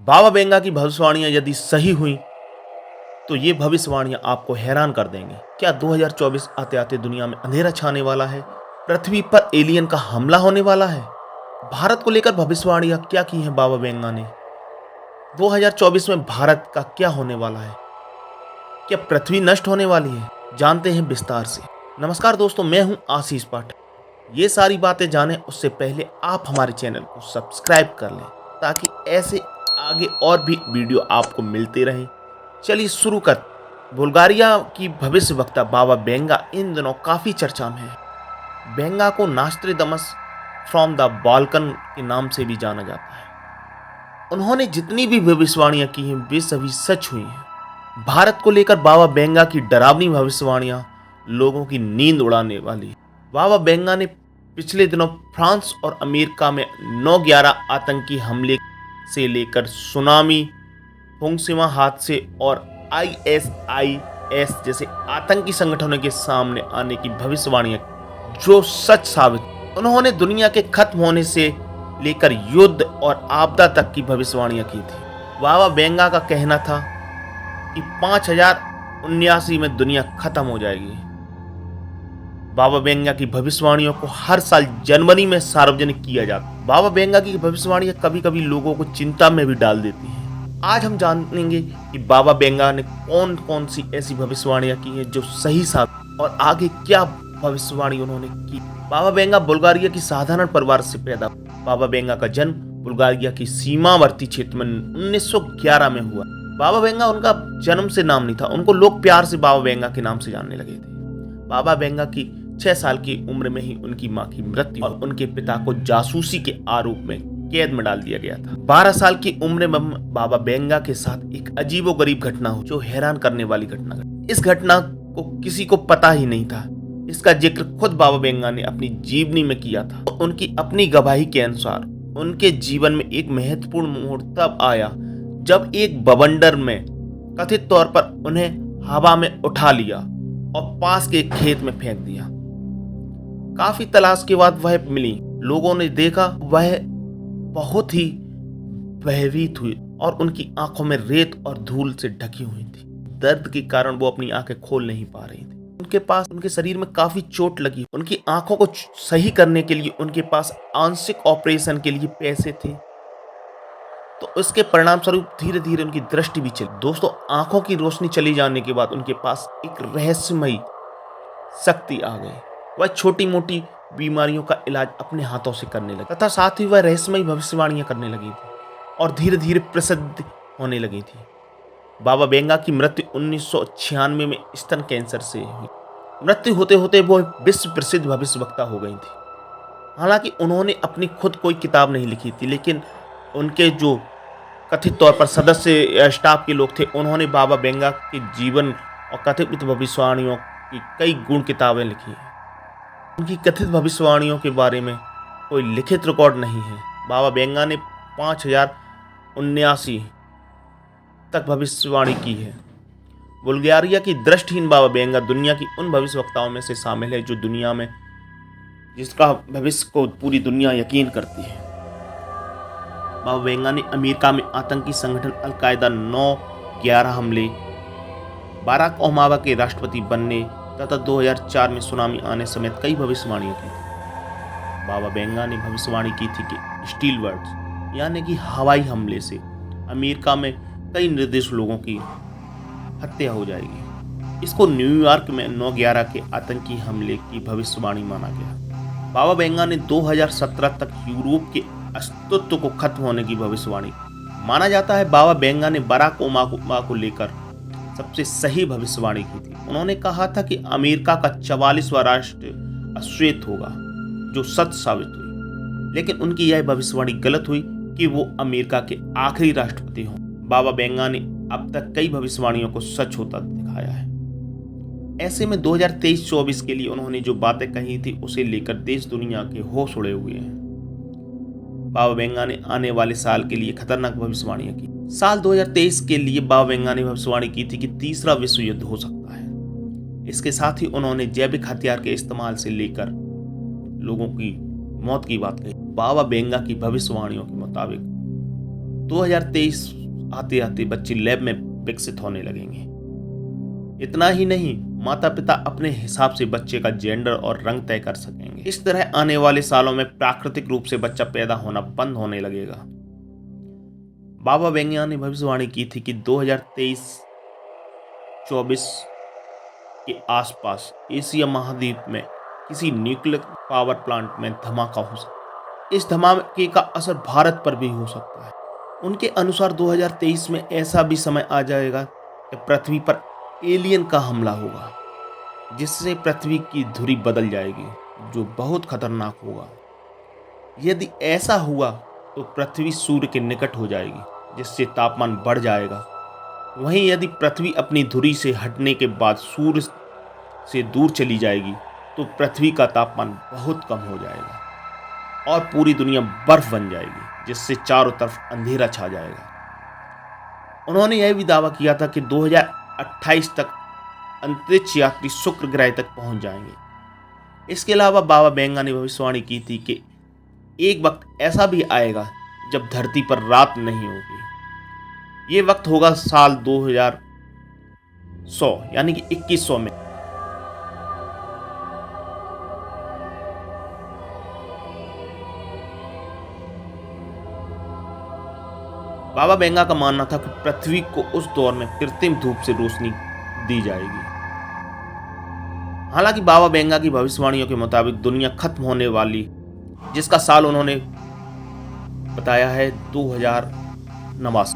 बाबा बेंगा की भविष्यवाणियां यदि सही हुई तो ये भविष्यवाणियां आपको हैरान कर देंगे। क्या 2024 आते आते दुनिया में अंधेरा छाने वाला है? पृथ्वी पर एलियन का हमला होने वाला है? भारत को लेकर भविष्यवाणियां क्या की हैं बाबा बेंगा ने? 2024 में भारत का क्या होने वाला है? क्या पृथ्वी नष्ट होने वाली है? जानते हैं विस्तार से। नमस्कार दोस्तों, मैं हूं आशीष पाठक। ये सारी बातें जानें उससे पहले आप हमारे चैनल को सब्सक्राइब कर लें ताकि ऐसे आगे और भी वीडियो आपको मिलते रहें। चलिए शुरू कर। बुल्गारिया की भविष्यवक्ता बाबा बेंगा इन दिनों काफी चर्चा में है। बेंगा को नास्ट्रेडमस फ्रॉम द बाल्कन के नाम से भी जाना जाता है। उन्होंने जितनी भी भविष्यवाणियां की हैं वे सभी सच हुई हैं। भारत को लेकर बाबा बेंगा की डरावनी भविष्यवाणियां लोगों की नींद उड़ाने वाली हैं। बाबा बेंगा ने पिछले दिनों फ्रांस और अमेरिका में 9/11 आतंकी हमले से लेकर सुनामी, फुकुशिमा हादसे और आईएसआईएस जैसे आतंकी संगठनों के सामने आने की भविष्यवाणियां जो सच साबित। उन्होंने दुनिया के खत्म होने से लेकर युद्ध और आपदा तक की भविष्यवाणियां की थी। बाबा बेंगा का कहना था कि 5079 में दुनिया खत्म हो जाएगी। बाबा बेंगा की भविष्यवाणियों को हर साल जनवरी में सार्वजनिक किया जाता है। बाबा बेंगा की भविष्यवाणियां कभी कभी लोगों को चिंता में भी डाल देती हैं। आज हम जानेंगे कि बाबा बेंगा ने कौन कौन सी ऐसी भविष्यवाणियां की हैं जो सही साबित और आगे क्या भविष्यवाणी उन्होंने की। बाबा बेंगा बुल्गारिया की साधारण परिवार से पैदा हुआ। बाबा बेंगा का जन्म बुल्गारिया की सीमावर्ती क्षेत्र में 1911 में हुआ। बाबा बेंगा उनका जन्म से नाम नहीं था, उनको लोग प्यार से बाबा बेंगा के नाम से जानने लगे थे। बाबा बेंगा की 6 साल की उम्र में ही उनकी मां की मृत्यु और उनके पिता को जासूसी के आरोप में कैद में डाल दिया गया था। 12 साल की उम्र में बाबा बेंगा के साथ एक अजीबोगरीब घटना हुई जो हैरान करने वाली घटना घटी। इस घटना को किसी को पता ही नहीं था। इसका जिक्र खुद बाबा बेंगा ने अपनी जीवनी में किया था। उनकी अपनी गवाही के अनुसार उनके जीवन में एक महत्वपूर्ण मोड़ तब आया जब एक बवंडर में कथित तौर पर उन्हें हवा में उठा लिया और पास के एक खेत में फेंक दिया। काफी तलाश के बाद वह मिली। लोगों ने देखा वह बहुत ही भयभीत हुई और उनकी आंखों में रेत और धूल से ढकी हुई थी। दर्द के कारण वो अपनी आंखें खोल नहीं पा रही थी। उनके शरीर में काफी चोट लगी। उनकी आंखों को सही करने के लिए उनके पास आंशिक ऑपरेशन के लिए पैसे थे। तो इसके परिणाम स्वरूप धीरे धीरे उनकी दृष्टि भी चली। दोस्तों, आंखों की रोशनी चली जाने के बाद उनके पास एक रहस्यमयी शक्ति आ गई। वह छोटी मोटी बीमारियों का इलाज अपने हाथों से करने लगी तथा साथ ही वह रहस्यमयी भविष्यवाणियां करने लगी थी और धीरे धीरे प्रसिद्ध होने लगी थी। बाबा बेंगा की मृत्यु 1996 में स्तन कैंसर से हुई। मृत्यु होते होते वो विश्व प्रसिद्ध भविष्यवक्ता हो गई थी। हालांकि उन्होंने अपनी खुद कोई किताब नहीं लिखी थी, लेकिन उनके जो कथित तौर पर सदस्य या स्टाफ के लोग थे उन्होंने बाबा बेंगा के जीवन और कथित भविष्यवाणियों की कई गुण किताबें लिखी हैं। उनकी कथित भविष्यवाणियों के बारे में कोई लिखित रिकॉर्ड नहीं है। बाबा बेंगा ने 5079 तक भविष्यवाणी की है। बुल्गारिया की दृष्टिहीन बाबा बेंगा दुनिया की उन भविष्यवक्ताओं में से शामिल है जो दुनिया में जिसका भविष्य को पूरी दुनिया यकीन करती है। बाबा बेंगा ने अमेरिका में आतंकी संगठन अल-कायदा 9/11 हमले, बाराक ओबामा के राष्ट्रपति बनने तथा 2004 में सुनामी आने समेत कई भविष्यवाणियां की थी। बाबा बेंगा ने भविष्यवाणी की थी कि स्टील वर्ड्स यानी कि हवाई हमले से अमेरिका में कई निर्दोष लोगों की हत्या हो जाएगी। इसको न्यूयॉर्क में 9/11 के आतंकी हमले की भविष्यवाणी माना गया। बाबा बेंगा ने 2017 तक यूरोप के अस्तित्व को खत्म होने की भविष्यवाणी। माना जाता है बाबा बेंगा ने बाराक ओबामा को लेकर सबसे सही भविष्यवाणी की थी। उन्होंने कहा था कि अमेरिका का 44वां राष्ट्र अश्वेत होगा, जो सच साबित हुई। लेकिन उनकी यह भविष्यवाणी गलत हुई कि वो अमेरिका के आखिरी राष्ट्रपति हों। बाबा बेंगा ने अब तक कई भविष्यवाणियों को सच होता दिखाया है। ऐसे में 2023-24 के लिए उन्होंने जो बातें कही थी उसे लेकर देश दुनिया के होश उड़े हुए हैं। बाबा बेंगा ने आने वाले साल के लिए खतरनाक भविष्यवाणियां की। साल 2023 के लिए बाबा बेंगा ने भविष्यवाणी की थी कि तीसरा विश्व युद्ध हो सकता है। इसके साथ ही उन्होंने जैविक हथियार के इस्तेमाल से लेकर लोगों की मौत की बात कही। बाबा बेंगा की भविष्यवाणियों के मुताबिक 2023 आते आते बच्चे लैब में विकसित होने लगेंगे। इतना ही नहीं, माता पिता अपने हिसाब से बच्चे का जेंडर और रंग तय कर सकेंगे। इस तरह आने वाले सालों में प्राकृतिक रूप से बच्चा पैदा होना बंद होने लगेगा। बाबा बेंगा ने भविष्यवाणी की थी कि 2023-24 के आसपास एशिया महाद्वीप में किसी न्यूक्लियर पावर प्लांट में धमाका हो सकता है। इस धमाके का असर भारत पर भी हो सकता है। उनके अनुसार 2023 में ऐसा भी समय आ जाएगा कि पृथ्वी पर एलियन का हमला होगा, जिससे पृथ्वी की धुरी बदल जाएगी, जो बहुत खतरनाक होगा। यदि ऐसा हुआ तो पृथ्वी सूर्य के निकट हो जाएगी, जिससे तापमान बढ़ जाएगा। वहीं यदि पृथ्वी अपनी धुरी से हटने के बाद सूर्य से दूर चली जाएगी तो पृथ्वी का तापमान बहुत कम हो जाएगा और पूरी दुनिया बर्फ बन जाएगी, जिससे चारों तरफ अंधेरा छा जाएगा। उन्होंने यह भी दावा किया था कि 2028 तक अंतरिक्ष यात्री शुक्र ग्रह तक पहुंच जाएंगे। इसके अलावा बाबा बेंगा ने भविष्यवाणी की थी कि एक वक्त ऐसा भी आएगा जब धरती पर रात नहीं होगी। ये वक्त होगा साल 2100 यानी कि 2100 में। बाबा बेंगा का मानना था कि पृथ्वी को उस दौर में कृत्रिम धूप से रोशनी दी जाएगी। हालांकि बाबा बेंगा की भविष्यवाणियों के मुताबिक दुनिया खत्म होने वाली, जिसका साल उन्होंने बताया है 2089,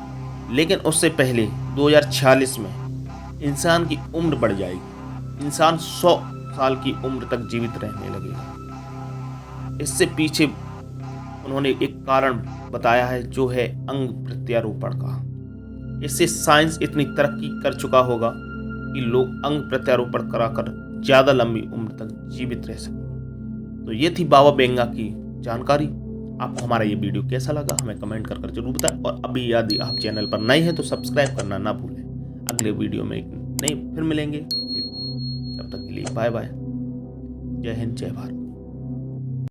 लेकिन उससे पहले 2046 में इंसान की उम्र बढ़ जाएगी। इंसान 100 साल की उम्र तक जीवित रहने लगेगा। इससे पीछे उन्होंने एक कारण बताया है, जो है अंग प्रत्यारोपण का। इससे साइंस इतनी तरक्की कर चुका होगा कि लोग अंग प्रत्यारोपण कराकर ज्यादा लंबी उम्र तक जीवित रह सकें। तो ये थी बाबा बेंगा की जानकारी। आपको हमारा ये वीडियो कैसा लगा हमें कमेंट कर जरूर बताएं, और अभी यदि आप चैनल पर नए हैं तो सब्सक्राइब करना ना भूलें। अगले वीडियो में एक नए फिर मिलेंगे। तब तक के लिए बाय बाय। जय हिंद, जय भारत।